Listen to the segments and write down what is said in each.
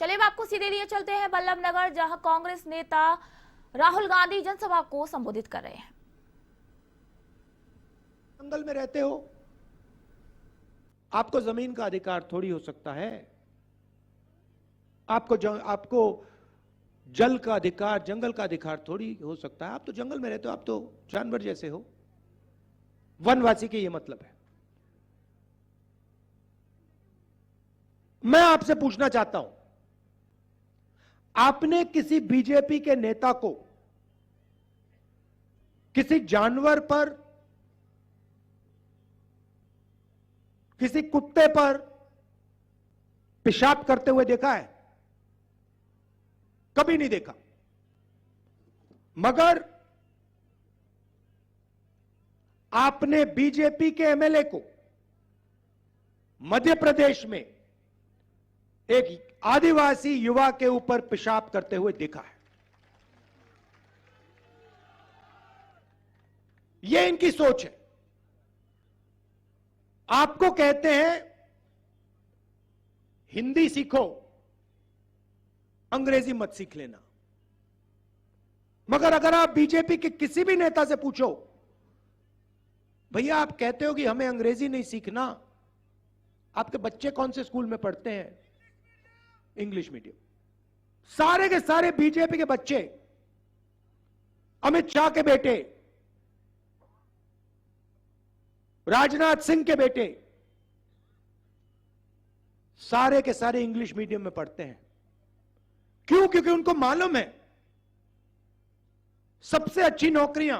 चलिए अब आपको सीधे लिए चलते हैं बल्लभ नगर, जहां कांग्रेस नेता राहुल गांधी जनसभा को संबोधित कर रहे हैं। जंगल में रहते हो, आपको जमीन का अधिकार थोड़ी हो सकता है। आपको जल का अधिकार, जंगल का अधिकार थोड़ी हो सकता है। आप तो जंगल में रहते हो, आप तो जानवर जैसे हो। वनवासी के ये मतलब है। मैं आपसे पूछना चाहता हूं, आपने किसी बीजेपी के नेता को किसी जानवर पर, किसी कुत्ते पर पेशाब करते हुए देखा है? कभी नहीं देखा। मगर आपने बीजेपी के एमएलए को मध्य प्रदेश में एक आदिवासी युवा के ऊपर पेशाब करते हुए देखा है। यह इनकी सोच है। आपको कहते हैं हिंदी सीखो, अंग्रेजी मत सीख लेना। मगर अगर आप बीजेपी के किसी भी नेता से पूछो, भैया आप कहते हो कि हमें अंग्रेजी नहीं सीखना, आपके बच्चे कौन से स्कूल में पढ़ते हैं? English medium. सारे के सारे बीजेपी के बच्चे, अमित शाह के बेटे, राजनाथ सिंह के बेटे, सारे के सारे इंग्लिश मीडियम में पढ़ते हैं। क्यों? क्योंकि उनको मालूम है सबसे अच्छी नौकरियां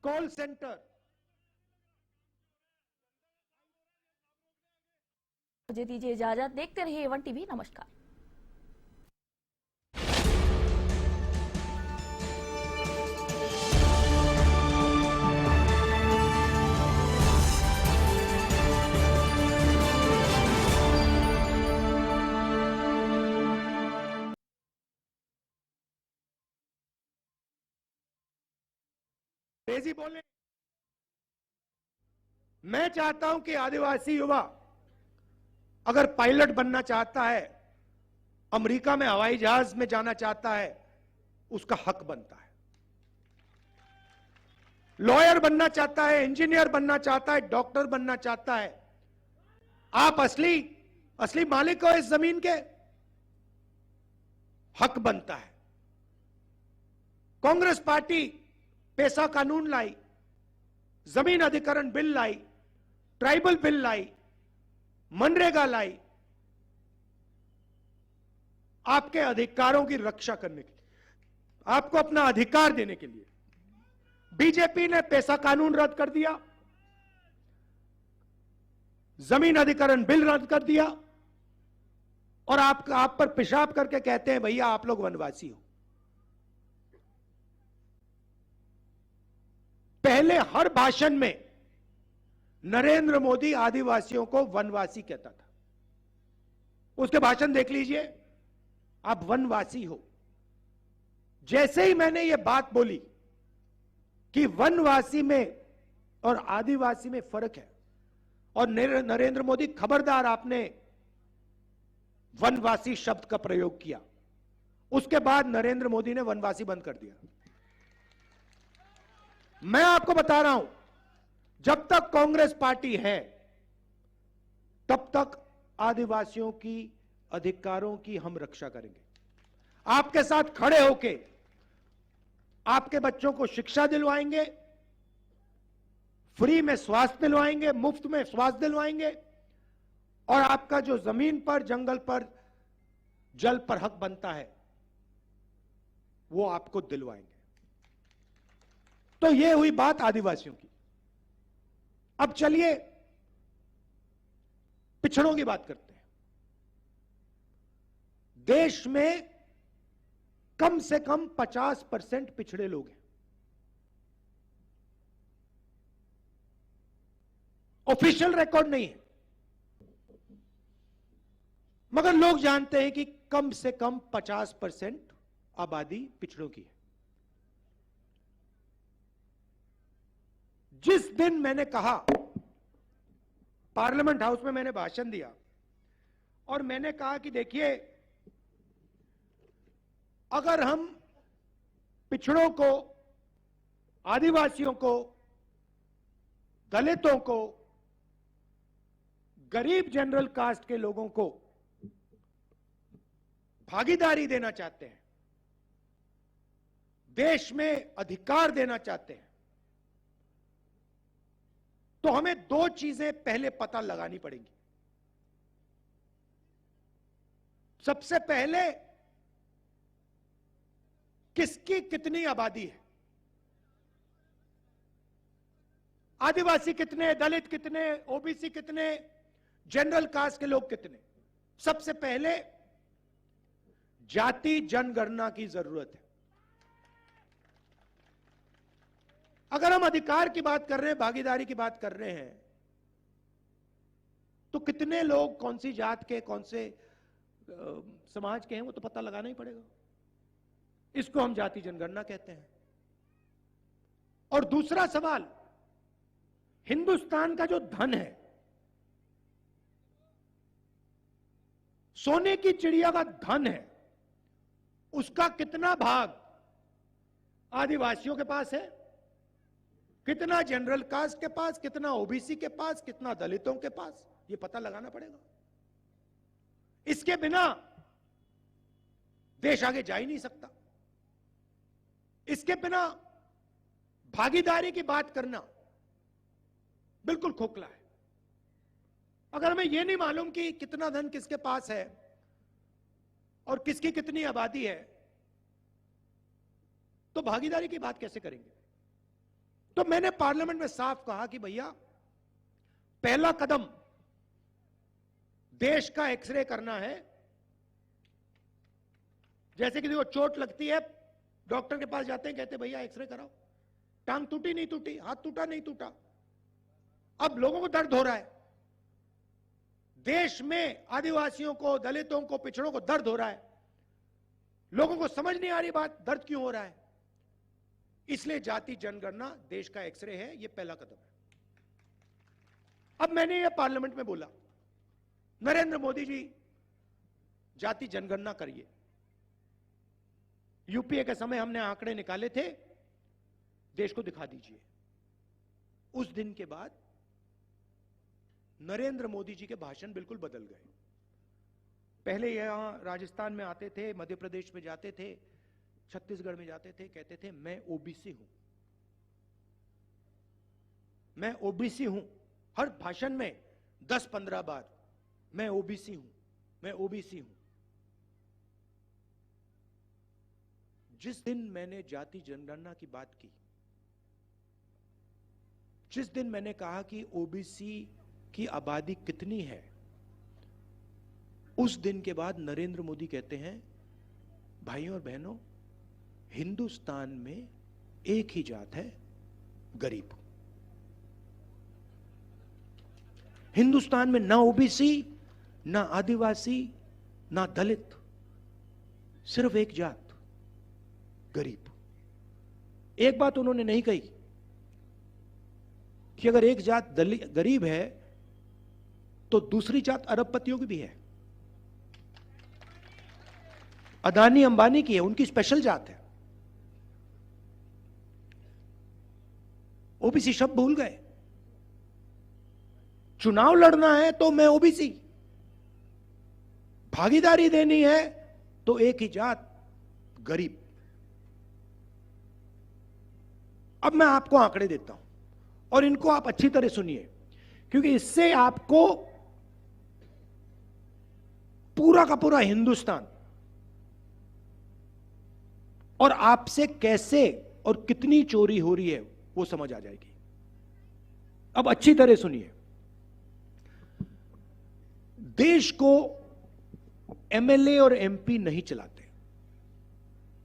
कॉल सेंटर। मुझे दीजिए इजाजत, देखते रहिए A1 टीवी। नमस्कार। अंग्रेजी बोले। मैं चाहता हूं कि आदिवासी युवा अगर पायलट बनना चाहता है, अमेरिका में हवाई जहाज में जाना चाहता है, उसका हक बनता है। लॉयर बनना चाहता है, इंजीनियर बनना चाहता है, डॉक्टर बनना चाहता है, आप असली मालिक हो इस जमीन के, हक बनता है। कांग्रेस पार्टी पैसा कानून लाई, जमीन अधिकरण बिल लाई, ट्राइबल बिल लाई, मनरेगा लाई, आपके अधिकारों की रक्षा करने के लिए, आपको अपना अधिकार देने के लिए। बीजेपी ने पैसा कानून रद्द कर दिया, जमीन अधिकरण बिल रद्द कर दिया, और आप पर पेशाब करके कहते हैं भैया आप लोग वनवासी हो। पहले हर भाषण में नरेंद्र मोदी आदिवासियों को वनवासी कहता था। उसके भाषण देख लीजिए, आप वनवासी हो। जैसे ही मैंने यह बात बोली कि वनवासी में और आदिवासी में फर्क है, और नरेंद्र मोदी खबरदार आपने वनवासी शब्द का प्रयोग किया, उसके बाद नरेंद्र मोदी ने वनवासी बंद कर दिया। मैं आपको बता रहा हूं, जब तक कांग्रेस पार्टी है तब तक आदिवासियों की अधिकारों की हम रक्षा करेंगे। आपके साथ खड़े होके आपके बच्चों को शिक्षा दिलवाएंगे, फ्री में स्वास्थ्य दिलवाएंगे, मुफ्त में स्वास्थ्य दिलवाएंगे, और आपका जो जमीन पर, जंगल पर, जल पर हक बनता है वो आपको दिलवाएंगे। तो ये हुई बात आदिवासियों की। अब चलिए पिछड़ों की बात करते हैं। देश में कम से कम 50% पिछड़े लोग हैं। ऑफिशियल रिकॉर्ड नहीं है, मगर लोग जानते हैं कि कम से कम 50% आबादी पिछड़ों की है। जिस दिन मैंने कहा पार्लियामेंट हाउस में मैंने भाषण दिया और मैंने कहा कि देखिए, अगर हम पिछड़ों को, आदिवासियों को, दलितों को, गरीब जनरल कास्ट के लोगों को भागीदारी देना चाहते हैं, देश में अधिकार देना चाहते हैं, तो हमें दो चीजें पहले पता लगानी पड़ेंगी। सबसे पहले, किसकी कितनी आबादी है, आदिवासी कितने, दलित कितने, ओबीसी कितने, जनरल कास्ट के लोग कितने। सबसे पहले जाति जनगणना की जरूरत है। अगर हम अधिकार की बात कर रहे हैं, भागीदारी की बात कर रहे हैं, तो कितने लोग कौन सी जात के, कौन से समाज के हैं, वो तो पता लगाना ही पड़ेगा। इसको हम जाति जनगणना कहते हैं। और दूसरा सवाल, हिंदुस्तान का जो धन है, सोने की चिड़िया का धन है, उसका कितना भाग आदिवासियों के पास है, कितना जनरल कास्ट के पास, कितना ओबीसी के पास, कितना दलितों के पास, यह पता लगाना पड़ेगा। इसके बिना देश आगे जा ही नहीं सकता। इसके बिना भागीदारी की बात करना बिल्कुल खोखला है। अगर हमें यह नहीं मालूम कि कितना धन किसके पास है और किसकी कितनी आबादी है, तो भागीदारी की बात कैसे करेंगे। तो मैंने पार्लियामेंट में साफ कहा कि भैया, पहला कदम देश का एक्सरे करना है। जैसे कि देखो, चोट लगती है, डॉक्टर के पास जाते हैं, कहते भैया एक्सरे कराओ, टांग टूटी नहीं टूटी, हाथ टूटा नहीं टूटा। अब लोगों को दर्द हो रहा है, देश में आदिवासियों को, दलितों को, पिछड़ों को दर्द हो रहा है, लोगों को समझ नहीं आ रही बात, दर्द क्यों हो रहा है। इसलिए जाति जनगणना देश का एक्सरे है, यह पहला कदम है। अब मैंने यह पार्लियामेंट में बोला, नरेंद्र मोदी जी, जाति जनगणना करिए। यूपीए के समय हमने आंकड़े निकाले थे, देश को दिखा दीजिए। उस दिन के बाद नरेंद्र मोदी जी के भाषण बिल्कुल बदल गए। पहले यहां राजस्थान में आते थे, मध्य प्रदेश में जाते थे, छत्तीसगढ़ में जाते थे, कहते थे मैं ओबीसी हूं, मैं ओबीसी हूं। हर भाषण में 10-15 बार मैं ओबीसी हूं, मैं ओबीसी हूं। जिस दिन मैंने जाति जनगणना की बात की, जिस दिन मैंने कहा कि ओबीसी की आबादी कितनी है, उस दिन के बाद नरेंद्र मोदी कहते हैं, भाइयों और बहनों, हिंदुस्तान में एक ही जात है, गरीब। हिंदुस्तान में ना ओबीसी, ना आदिवासी, ना दलित, सिर्फ एक जात, गरीब। एक बात उन्होंने नहीं कही कि अगर एक जात गरीब है तो दूसरी जात अरबपतियों की भी है, अदानी अंबानी की है, उनकी स्पेशल जात है। ओबीसी शब्द भूल गए। चुनाव लड़ना है तो मैं ओबीसी, भागीदारी देनी है तो एक ही जात, गरीब। अब मैं आपको आंकड़े देता हूं और इनको आप अच्छी तरह सुनिए, क्योंकि इससे आपको पूरा का पूरा हिंदुस्तान और आपसे कैसे और कितनी चोरी हो रही है वो समझ आ जाएगी। अब अच्छी तरह सुनिए। देश को एमएलए और एमपी नहीं चलाते।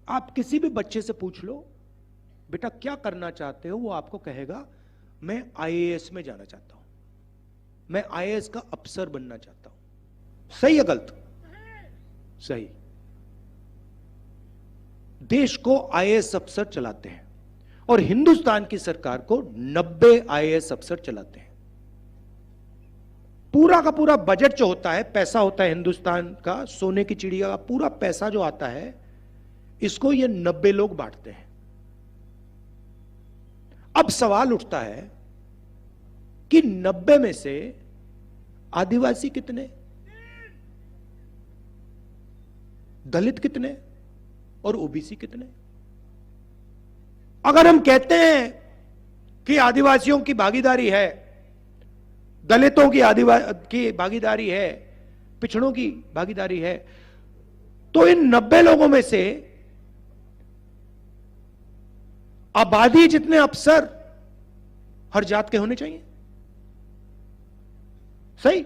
आप किसी भी बच्चे से पूछ लो, बेटा क्या करना चाहते हो, वो आपको कहेगा मैं आईएएस में जाना चाहता हूं, मैं आईएएस का अफसर बनना चाहता हूं। सही है गलत? सही। देश को आईएएस अफसर चलाते हैं और हिंदुस्तान की सरकार को 90 आईएएस अफसर चलाते हैं। पूरा का पूरा बजट जो होता है, पैसा होता है हिंदुस्तान का, सोने की चिड़िया का पूरा पैसा जो आता है, इसको ये 90 लोग बांटते हैं। अब सवाल उठता है कि 90 में से आदिवासी कितने, दलित कितने और ओबीसी कितने? अगर हम कहते हैं कि आदिवासियों की भागीदारी है, दलितों की भागीदारी है, पिछड़ों की भागीदारी है, तो इन 90 लोगों में से आबादी जितने अफसर हर जात के होने चाहिए। सही?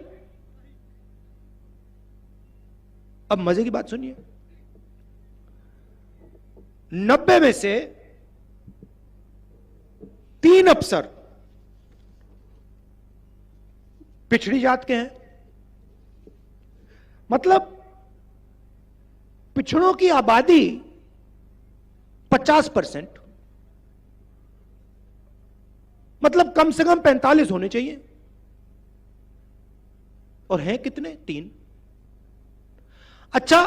अब मजे की बात सुनिए, 90 में से 3 अफसर पिछड़ी जात के हैं। मतलब पिछड़ों की आबादी 50%, मतलब कम से कम 45 होने चाहिए, और हैं कितने? 3। अच्छा,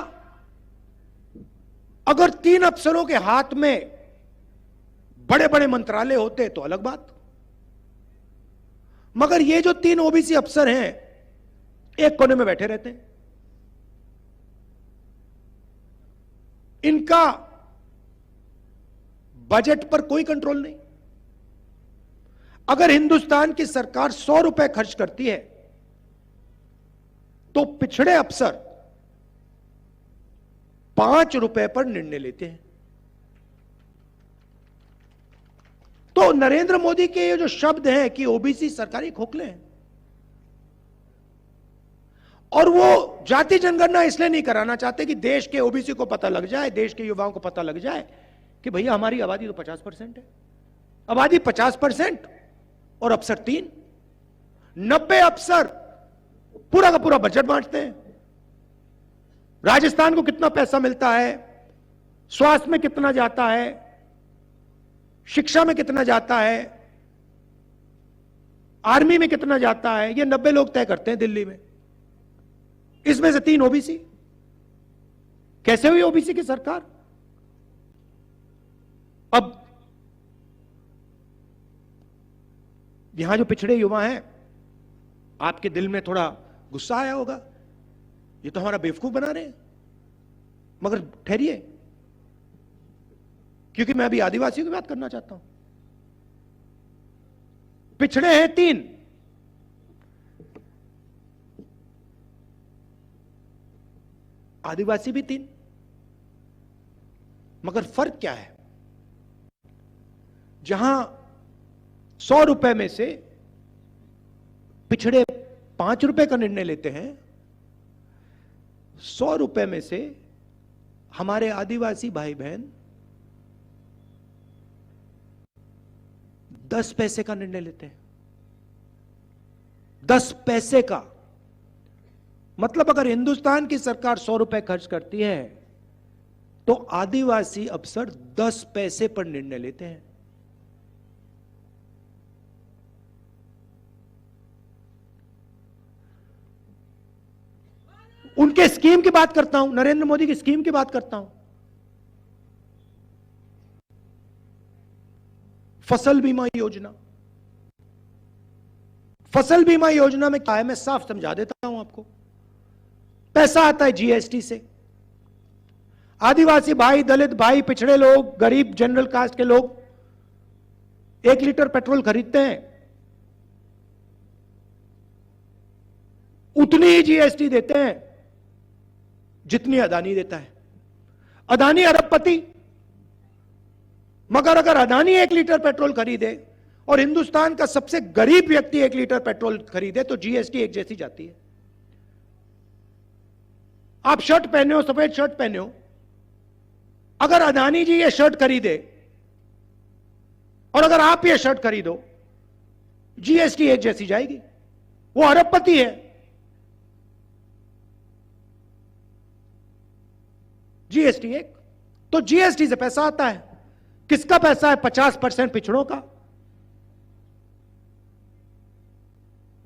अगर 3 अफसरों के हाथ में बड़े बड़े मंत्रालय होते तो अलग बात, मगर ये जो 3 ओबीसी अफसर हैं, एक कोने में बैठे रहते हैं। इनका बजट पर कोई कंट्रोल नहीं। अगर हिंदुस्तान की सरकार 100 रुपए खर्च करती है तो पिछड़े अफसर 5 रुपए पर निर्णय लेते हैं। तो नरेंद्र मोदी के ये जो शब्द हैं कि ओबीसी सरकारी खोखले हैं, और वो जाति जनगणना इसलिए नहीं कराना चाहते कि देश के ओबीसी को पता लग जाए, देश के युवाओं को पता लग जाए कि भैया हमारी आबादी तो 50% है। आबादी 50% और अफसर 3, 90 अफसर पूरा का पूरा बजट बांटते हैं। राजस्थान को कितना पैसा मिलता है, स्वास्थ्य में कितना जाता है, शिक्षा में कितना जाता है, आर्मी में कितना जाता है, ये 90 लोग तय करते हैं दिल्ली में। इसमें से 3 ओबीसी। कैसे हुई ओबीसी की सरकार? अब यहां जो पिछड़े युवा हैं, आपके दिल में थोड़ा गुस्सा आया होगा, ये तो हमारा बेवकूफ बना रहे हैं। मगर ठहरिए, क्योंकि मैं अभी आदिवासियों की बात करना चाहता हूं। पिछड़े हैं 3, आदिवासी भी 3, मगर फर्क क्या है? जहां 100 रुपए में से पिछड़े 5 रुपए का निर्णय लेते हैं, 100 रुपए में से हमारे आदिवासी भाई बहन 10 पैसे का निर्णय लेते हैं। 10 पैसे का मतलब, अगर हिंदुस्तान की सरकार 100 रुपए खर्च करती है तो आदिवासी अफसर 10 पैसे पर निर्णय लेते हैं। उनके स्कीम की बात करता हूं, नरेंद्र मोदी की स्कीम की बात करता हूं। फसल बीमा योजना। फसल बीमा योजना में क्या है, मैं साफ समझा देता हूं आपको। पैसा आता है जीएसटी से। आदिवासी भाई, दलित भाई, पिछड़े लोग, गरीब जनरल कास्ट के लोग 1 लीटर पेट्रोल खरीदते हैं, उतनी ही जीएसटी देते हैं जितनी अदानी देता है। अदानी अरबपति, मगर अगर अदानी 1 लीटर पेट्रोल खरीदे और हिंदुस्तान का सबसे गरीब व्यक्ति 1 लीटर पेट्रोल खरीदे तो जीएसटी एक जैसी जाती है। आप शर्ट पहने हो, सफेद शर्ट पहने हो, अगर अदानी जी ये शर्ट खरीदे और अगर आप ये शर्ट खरीदो, जीएसटी एक जैसी जाएगी। वो अरबपति है, जीएसटी एक। तो जीएसटी से पैसा आता है। किसका पैसा है? 50% पिछड़ों का।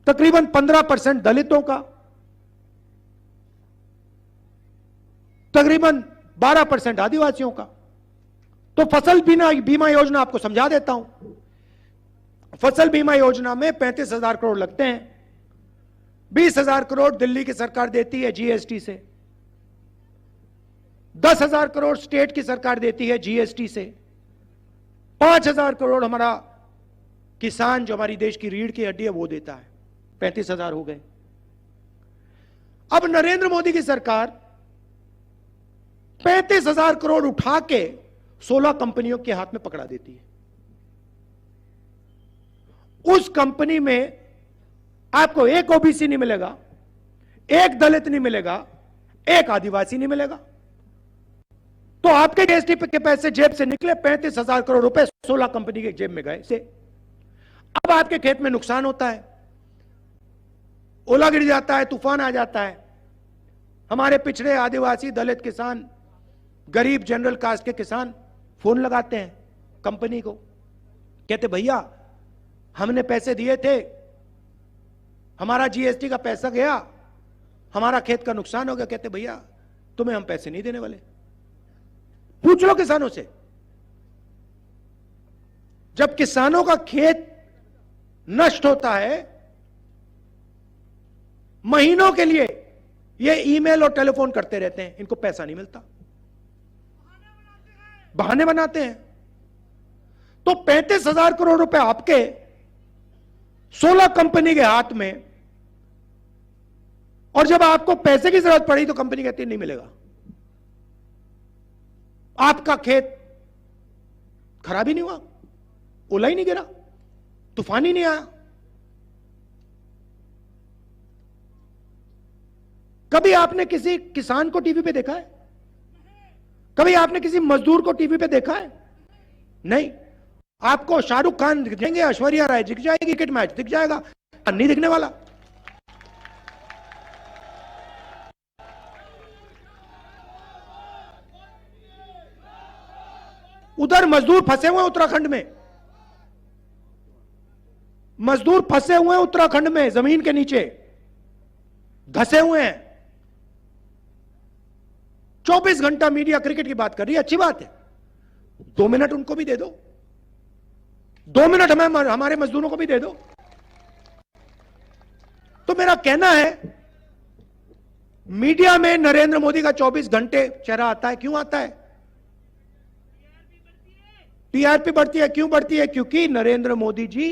तकरीबन 15% दलितों का, तकरीबन 12% आदिवासियों का। तो फसल बीमा योजना आपको समझा देता हूं। फसल बीमा योजना में 35,000 करोड़ लगते हैं। 20,000 करोड़ दिल्ली की सरकार देती है जीएसटी से, 10,000 करोड़ स्टेट की सरकार देती है जीएसटी से, 5,000 करोड़ हमारा किसान जो हमारी देश की रीढ़ की हड्डी है वो देता है। 35,000 हो गए। अब नरेंद्र मोदी की सरकार 35,000 करोड़ उठा के 16 कंपनियों के हाथ में पकड़ा देती है। उस कंपनी में आपको एक ओबीसी नहीं मिलेगा, एक दलित नहीं मिलेगा, एक आदिवासी नहीं मिलेगा। तो आपके जीएसटी के पैसे जेब से निकले, 35,000 करोड़ रुपए 16 कंपनी के जेब में गए से। अब आपके खेत में नुकसान होता है, ओला गिर जाता है, तूफान आ जाता है, हमारे पिछड़े आदिवासी दलित किसान, गरीब जनरल कास्ट के किसान फोन लगाते हैं कंपनी को, कहते भैया हमने पैसे दिए थे, हमारा जीएसटी का पैसा गया, हमारा खेत का नुकसान हो गया। कहते भैया तुम्हें हम पैसे नहीं देने वाले। पूछ लो किसानों से। जब किसानों का खेत नष्ट होता है, महीनों के लिए ये ईमेल और टेलीफोन करते रहते हैं, इनको पैसा नहीं मिलता, बहाने बनाते हैं। तो 35,000 करोड़ रुपए आपके 16 कंपनी के हाथ में, और जब आपको पैसे की जरूरत पड़ी तो कंपनी कहती नहीं मिलेगा। आपका खेत खराब ही नहीं हुआ, ओला ही नहीं गिरा, तूफान ही नहीं आया। कभी आपने किसी किसान को टीवी पे देखा है? कभी आपने किसी मजदूर को टीवी पे देखा है? नहीं। आपको शाहरुख खान दिख जाएंगे, ऐश्वर्या राय दिख जाएगी, क्रिकेट मैच दिख जाएगा, नहीं दिखने वाला। उधर मजदूर फंसे हुए उत्तराखंड में, मजदूर फंसे हुए उत्तराखंड में, जमीन के नीचे धसे हुए हैं। 24 घंटा मीडिया क्रिकेट की बात कर रही है, अच्छी बात है, 2 मिनट उनको भी दे दो, 2 मिनट हमारे मजदूरों को भी दे दो। तो मेरा कहना है, मीडिया में नरेंद्र मोदी का 24 घंटे चेहरा आता है। क्यों आता है? टीआरपी बढ़ती है। क्यों बढ़ती है? क्योंकि नरेंद्र मोदी जी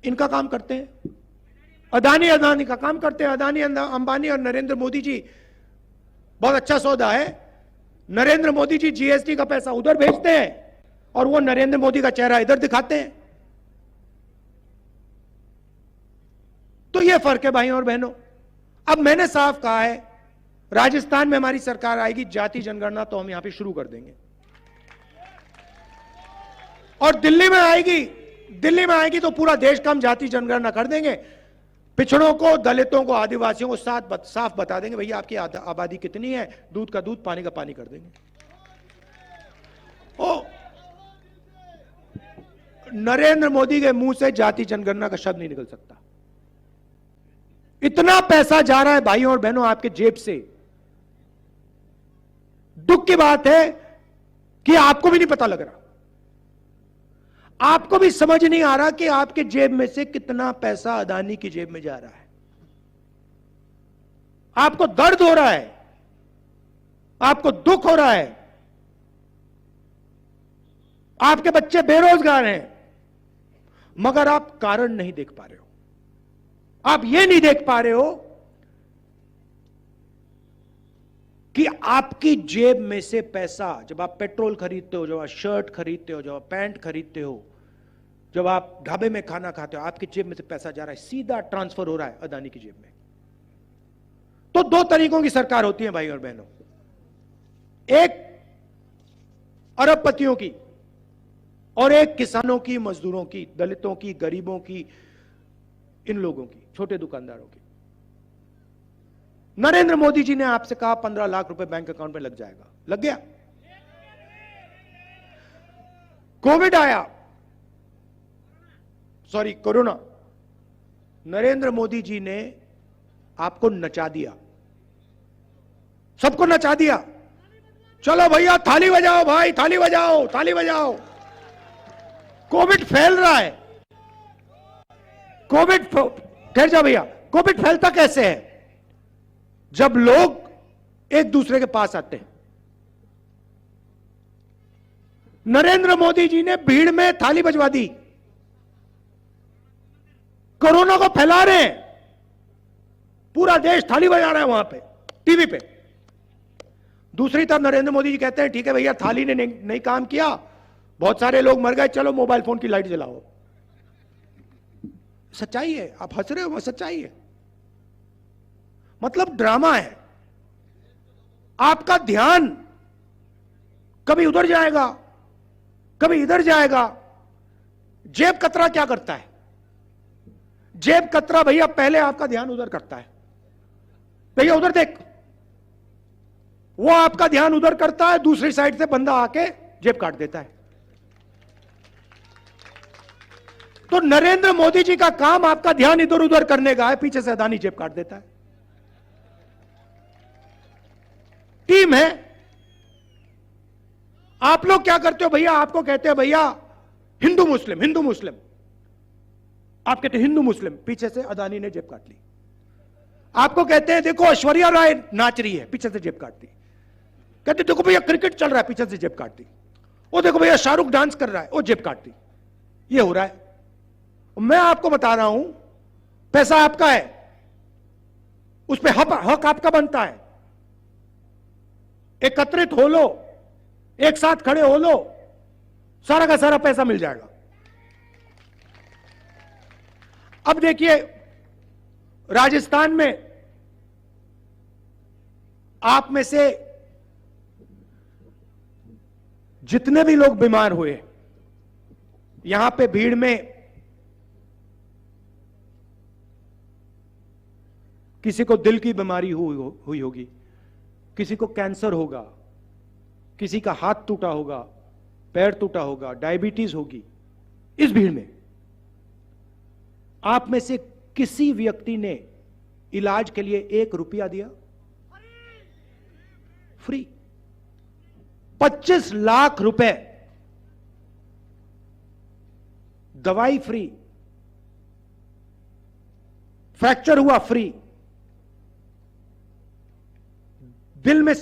इनका काम करते हैं, अदानी का काम करते हैं। अदानी, अंबानी और नरेंद्र मोदी जी बहुत अच्छा सौदा है। नरेंद्र मोदी जी जीएसटी का पैसा उधर भेजते हैं और वो नरेंद्र मोदी का चेहरा इधर दिखाते हैं। तो ये फर्क है भाइयों और बहनों। अब मैंने साफ कहा है, राजस्थान में हमारी सरकार आएगी, जाति जनगणना तो हम यहां पे शुरू कर देंगे। और दिल्ली में आएगी तो पूरा देश का हम जाति जनगणना कर देंगे। पिछड़ों को, दलितों को, आदिवासियों को साफ बता देंगे, भैया आपकी आबादी कितनी है, दूध का दूध, पानी का पानी कर देंगे। ओ, नरेंद्र मोदी के मुंह से जाति जनगणना का शब्द नहीं निकल सकता। इतना पैसा जा रहा है भाइयों और बहनों आपके जेब से। दुख की बात है कि आपको भी नहीं पता लग रहा, आपको भी समझ नहीं आ रहा कि आपके जेब में से कितना पैसा अदानी की जेब में जा रहा है। आपको दर्द हो रहा है, आपको दुख हो रहा है, आपके बच्चे बेरोजगार हैं, मगर आप कारण नहीं देख पा रहे हो। आप ये नहीं देख पा रहे हो कि आपकी जेब में से पैसा, जब आप पेट्रोल खरीदते हो, जब आप शर्ट खरीदते हो, जब आप पैंट खरीदते हो, जब आप ढाबे में खाना खाते हो, आपकी जेब में से पैसा जा रहा है, सीधा ट्रांसफर हो रहा है अदानी की जेब में। तो 2 तरीकों की सरकार होती है भाई और बहनों, एक अरबपतियों की और एक किसानों की, मजदूरों की, दलितों की, गरीबों की, इन लोगों की, छोटे दुकानदारों की। नरेंद्र मोदी जी ने आपसे कहा 15 लाख रुपए बैंक अकाउंट में लग जाएगा, लग गया। कोविड आया, सॉरी कोरोना, नरेंद्र मोदी जी ने आपको नचा दिया, सबको नचा दिया। चलो भैया थाली बजाओ, भाई थाली बजाओ, थाली बजाओ। कोविड फैल रहा है। कोविड, ठहर जाओ भैया, कोविड फैलता कैसे है? जब लोग एक दूसरे के पास आते हैं। नरेंद्र मोदी जी ने भीड़ में थाली बजवा दी, कोरोना को फैला रहे हैं। पूरा देश थाली बजा रहा है वहां पे, टीवी पे। दूसरी तरफ नरेंद्र मोदी जी कहते हैं ठीक है भैया, थाली ने नहीं काम किया, बहुत सारे लोग मर गए, चलो मोबाइल फोन की लाइट जलाओ। सच्चाई है, आप हंस रहे हो, वो सच्चाई है। मतलब ड्रामा है। आपका ध्यान कभी उधर जाएगा, कभी इधर जाएगा। जेब कतरा क्या करता है? जेब कतरा भैया पहले आपका ध्यान उधर करता है, भैया उधर देख, वो आपका ध्यान उधर करता है, दूसरी साइड से बंदा आके जेब काट देता है। तो नरेंद्र मोदी जी का काम आपका ध्यान इधर उधर करने का है, पीछे से अदानी जेब काट देता है। टीम है। आप लोग क्या करते हो भैया? आपको कहते हैं भैया हिंदू मुस्लिम, हिंदू मुस्लिम, आप कहते हिंदू मुस्लिम, पीछे से अदानी ने जेब काट ली। आपको कहते हैं देखो ऐश्वर्या राय नाच रही है, पीछे से जेब काट दी। कहते देखो भैया क्रिकेट चल रहा है, पीछे से जेब काट दी। वो देखो भैया शाहरुख डांस कर रहा है, वो जेब काट दी। ये हो रहा है। मैं आपको बता रहा हूं, पैसा आपका है, उस पर हक आपका बनता है। एकत्रित हो लो, एक साथ खड़े हो लो, सारा का सारा पैसा मिल जाएगा। अब देखिए राजस्थान में आप में से जितने भी लोग बीमार हुए, यहां पे भीड़ में किसी को दिल की बीमारी हुई होगी, किसी को कैंसर होगा, किसी का हाथ टूटा होगा, पैर टूटा होगा, डायबिटीज होगी। इस भीड़ में आप में से किसी व्यक्ति ने इलाज के लिए 1 रुपया दिया? फ्री। 25 लाख रुपए दवाई फ्री, फ्रैक्चर हुआ फ्री, दिल में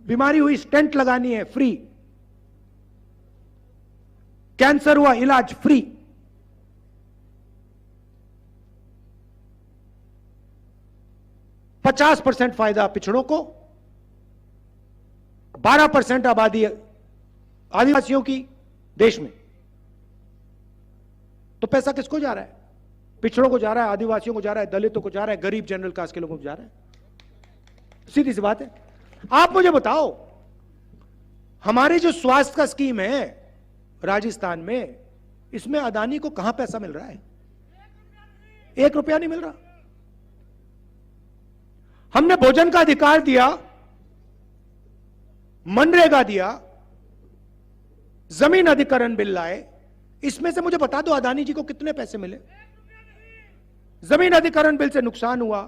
बीमारी हुई स्टेंट लगानी है फ्री, कैंसर हुआ इलाज फ्री। %50 फायदा पिछड़ों को, 12% आबादी आदिवासियों की देश में। तो पैसा किसको जा रहा है? पिछड़ों को जा रहा है, आदिवासियों को जा रहा है, दलितों को जा रहा है, गरीब जनरल कास्ट के लोगों को जा रहा है। सीधी सी बात है। आप मुझे बताओ, हमारी जो स्वास्थ्य का स्कीम है राजस्थान में, इसमें अदानी को कहां पैसा मिल रहा है? 1 रुपया नहीं मिल रहा। हमने भोजन का अधिकार दिया, मनरेगा दिया, जमीन अधिकरण बिल लाए, इसमें से मुझे बता दो अदानी जी को कितने पैसे मिले? जमीन अधिकरण बिल से नुकसान हुआ,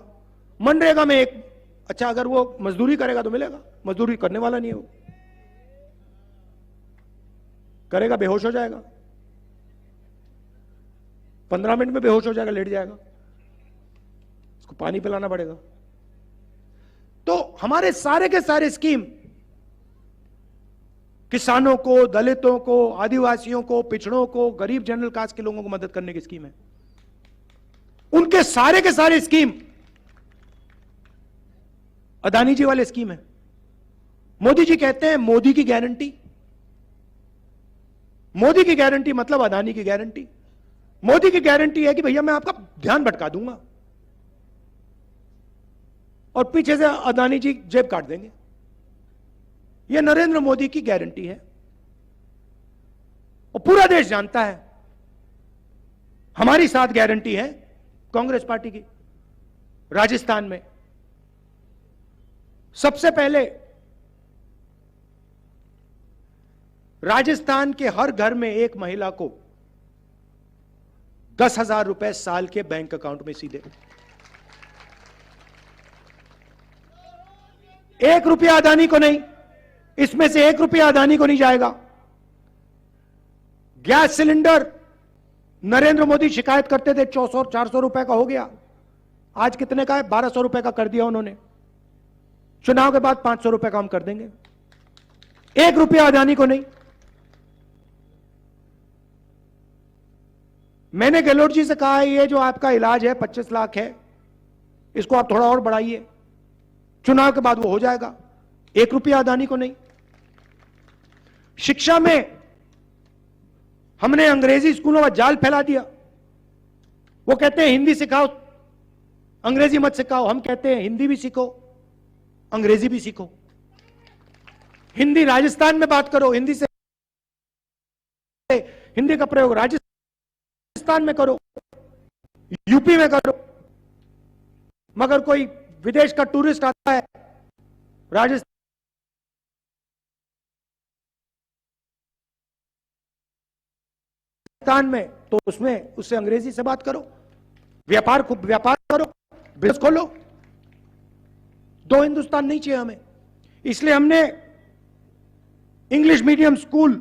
मनरेगा में एक, अच्छा अगर वो मजदूरी करेगा तो मिलेगा, मजदूरी करने वाला नहीं है, वो करेगा बेहोश हो जाएगा, 15 मिनट में बेहोश हो जाएगा, लेट जाएगा, उसको पानी पिलाना पड़ेगा। तो हमारे सारे के सारे स्कीम किसानों को, दलितों को, आदिवासियों को, पिछड़ों को, गरीब जनरल कास्ट के लोगों को मदद करने की स्कीम है। उनके सारे के सारे स्कीम अदानी जी वाले स्कीम है। मोदी जी कहते हैं मोदी की गारंटी। मोदी की गारंटी मतलब अदानी की गारंटी। मोदी की गारंटी है कि भैया मैं आपका ध्यान भटका दूंगा, और पीछे से अदानी जी जेब काट देंगे। यह नरेंद्र मोदी की गारंटी है, और पूरा देश जानता है। हमारी साथ गारंटी है कांग्रेस पार्टी की। राजस्थान में सबसे पहले राजस्थान के हर घर में एक महिला को 10,000 रुपए साल के बैंक अकाउंट में सीधे। 1 रुपया अदानी को नहीं, इसमें से 1 रुपया अदानी को नहीं जाएगा। गैस सिलेंडर नरेंद्र मोदी शिकायत करते थे 400 रुपए का हो गया, आज कितने का है? 1200 रुपए का कर दिया उन्होंने। चुनाव के बाद 500 रुपए का हम कर देंगे। 1 रुपया अदानी को नहीं। मैंने गहलोत जी से कहा है, ये जो आपका इलाज है 25 लाख है, इसको आप थोड़ा और बढ़ाइए, चुनाव के बाद वो हो जाएगा। 1 रुपया अदानी को नहीं। शिक्षा में हमने अंग्रेजी स्कूलों का जाल फैला दिया। वो कहते हैं हिंदी सिखाओ, अंग्रेजी मत सिखाओ। हम कहते हैं हिंदी भी सीखो, अंग्रेजी भी सीखो। हिंदी राजस्थान में बात करो, हिंदी का प्रयोग राजस्थान में करो, यूपी में करो। मगर कोई विदेश का टूरिस्ट आता है राजस्थान में, तो उससे अंग्रेजी से बात करो। व्यापार करो, बिजनेस खोलो। 2 हिंदुस्तान नहीं चाहिए हमें। इसलिए हमने इंग्लिश मीडियम स्कूल